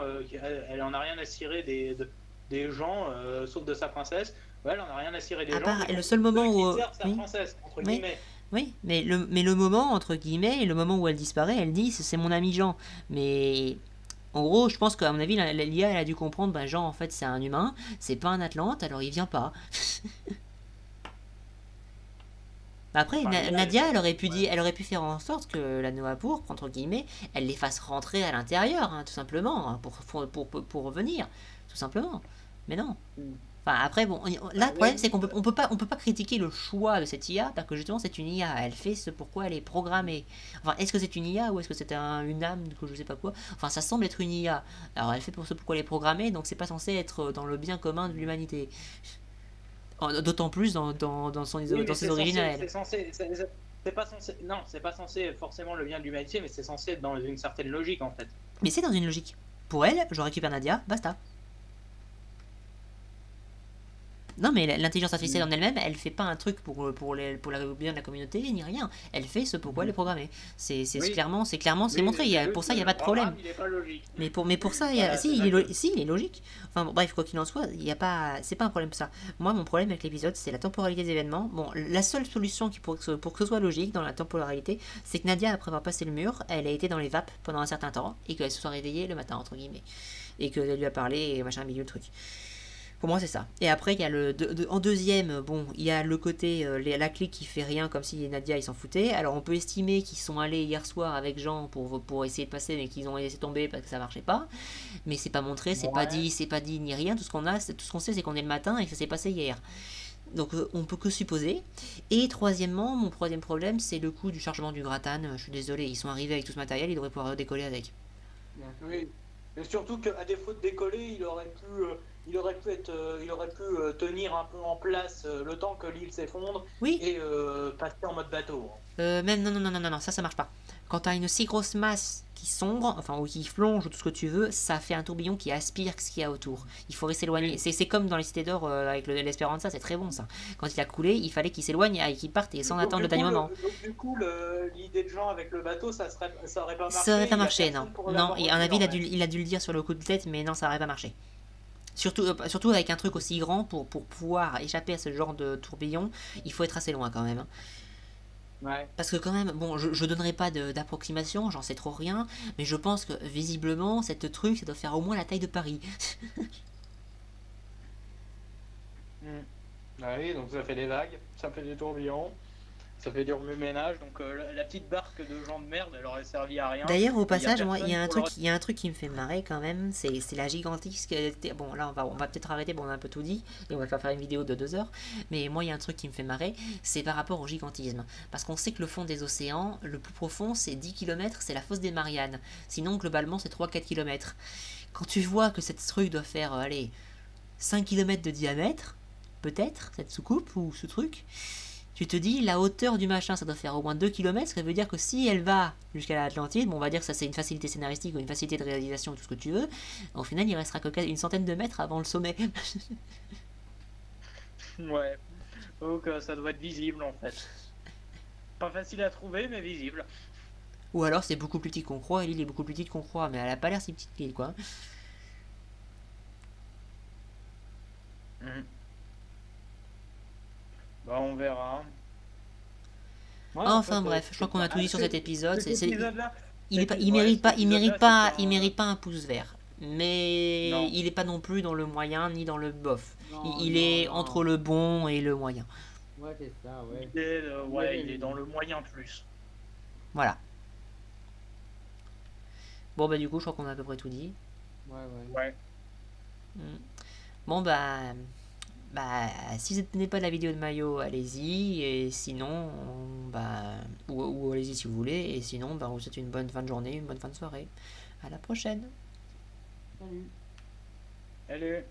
elle en a rien à cirer des gens, sauf de sa princesse. Ouais, elle en a rien à cirer des À gens. part le seul moment où sa princesse, entre Oui. guillemets. Oui, mais le moment entre guillemets, le moment où elle disparaît, elle dit c'est mon ami Jean, mais en gros, je pense qu'à mon avis, l'IA, elle a dû comprendre, ben Jean, en fait, c'est un humain, c'est pas un Atlante, alors il vient pas. Après, Enfin, Nadia, elle aurait pu faire en sorte que la Noah pourpre, entre guillemets, elle les fasse rentrer à l'intérieur, hein, tout simplement, hein, pour revenir, tout simplement. Mais non. Enfin, après, bon, là, le problème, c'est qu'on peut pas critiquer le choix de cette IA, parce que justement, c'est une IA, elle fait ce pourquoi elle est programmée. Enfin, est-ce que c'est une IA ou est-ce que c'est une âme, que je sais pas quoi. Enfin, ça semble être une IA. Alors, elle fait pour ce pourquoi elle est programmée, donc c'est pas censé être dans le bien commun de l'humanité. D'autant plus dans ses origines à elle. C'est pas censé, non, c'est pas censé forcément le bien de l'humanité, mais c'est censé être dans une certaine logique en fait. Mais c'est dans une logique. Pour elle, je récupère Nadia, basta. Non, mais l'intelligence artificielle en elle-même, elle fait pas un truc pour le bien de la communauté, ni rien. Elle fait ce pourquoi elle est programmée. C'est Oui. clairement, c'est montré. Pour ça, il n'y a pas de problème. Il est pas logique. Mais pour ça, si, il est logique. Enfin, bon, bref, quoi qu'il en soit, c'est pas un problème ça. Moi, mon problème avec l'épisode, c'est la temporalité des événements. Bon, la seule solution pour que ce soit logique dans la temporalité, c'est que Nadia, après avoir passé le mur, elle a été dans les vapes pendant un certain temps et qu'elle se soit réveillée le matin, entre guillemets. Et qu'elle lui a parlé et machin, milieu le truc. Pour moi, c'est ça. Et après, il y a en deuxième, bon, il y a le côté, la clique qui fait rien comme si Nadia, ils s'en foutaient. Alors, on peut estimer qu'ils sont allés hier soir avec Jean pour essayer de passer, mais qu'ils ont laissé tomber parce que ça marchait pas. Mais c'est pas montré, c'est pas dit ni rien. Tout ce qu'on sait, c'est qu'on est le matin et que ça s'est passé hier. Donc, on peut que supposer. Et troisièmement, mon troisième problème, c'est le coût du chargement du gratin. Je suis désolé, ils sont arrivés avec tout ce matériel, ils devraient pouvoir décoller avec. Oui. Mais surtout qu'à défaut de décoller, il aurait pu tenir un peu en place le temps que l'île s'effondre Oui. et passer en mode bateau. Même non, ça marche pas. Quand t'as une si grosse masse qui sombre, enfin, ou qui plonge, ou tout ce que tu veux, ça fait un tourbillon qui aspire ce qu'il y a autour. Il faudrait s'éloigner. C'est comme dans les cités d'or avec l'Espéranza, c'est très bon ça. Quand il a coulé, il fallait qu'il s'éloigne et qu'il parte et sans attendre le dernier moment. Donc du coup, l'idée de Jean avec le bateau, ça aurait pas marché. Ça aurait pas marché, non. Non, et et à mon avis, il a dû le dire sur le coup de tête, mais non, ça aurait pas marché. Surtout avec un truc aussi grand pour pouvoir échapper à ce genre de tourbillon, il faut être assez loin quand même, hein. Ouais. Parce que quand même, bon, je donnerai pas d'approximation, j'en sais trop rien, mais je pense que visiblement, cette truc, ça doit faire au moins la taille de Paris. Ah oui, donc ça fait des vagues, ça fait des tourbillons, ça fait du remue-ménage, donc la petite barque de gens de merde, elle aurait servi à rien. D'ailleurs, au Il y a passage, moi, il y a un personne truc, il y a un truc qui me fait marrer quand même, c'est la gigantesque. Bon, là, on va peut-être arrêter, bon, on a un peu tout dit, et on va faire une vidéo de 2 heures. Mais moi, il y a un truc qui me fait marrer, c'est par rapport au gigantisme. Parce qu'on sait que le fond des océans, le plus profond, c'est 10 km, c'est la fosse des Mariannes. Sinon, globalement, c'est 3-4 km. Quand tu vois que cette truc doit faire, allez, 5 km de diamètre, peut-être, cette soucoupe ou ce truc. Tu te dis, la hauteur du machin, ça doit faire au moins 2 km, ça veut dire que si elle va jusqu'à l'Atlantide, bon, on va dire que ça c'est une facilité scénaristique ou une facilité de réalisation, tout ce que tu veux, au final il restera que une centaine de mètres avant le sommet. Ouais, donc ça doit être visible en fait. Pas facile à trouver, mais visible. Ou alors c'est beaucoup plus petit qu'on croit, et l'île est beaucoup plus petite qu'on croit, mais elle a pas l'air si petite l'île, quoi. Bah, on verra. Ouais, Enfin en fait, bref, je crois qu'on a tout dit sur cet épisode. cet épisode-là, Il mérite pas un pouce vert. Mais Non. il est pas non plus dans le moyen ni dans le bof. Non, Il non, est non. entre le bon et le moyen. Ouais, c'est ça, ouais. il est dans le moyen plus. Voilà. Bon bah du coup je crois qu'on a à peu près tout dit. Ouais, ouais. Ouais. Bon bah si vous n'êtes pas de la vidéo de Mayo, allez-y, et sinon ou allez-y si vous voulez, et sinon bah, on vous souhaite une bonne fin de journée, une bonne fin de soirée. À la prochaine. Salut. Salut.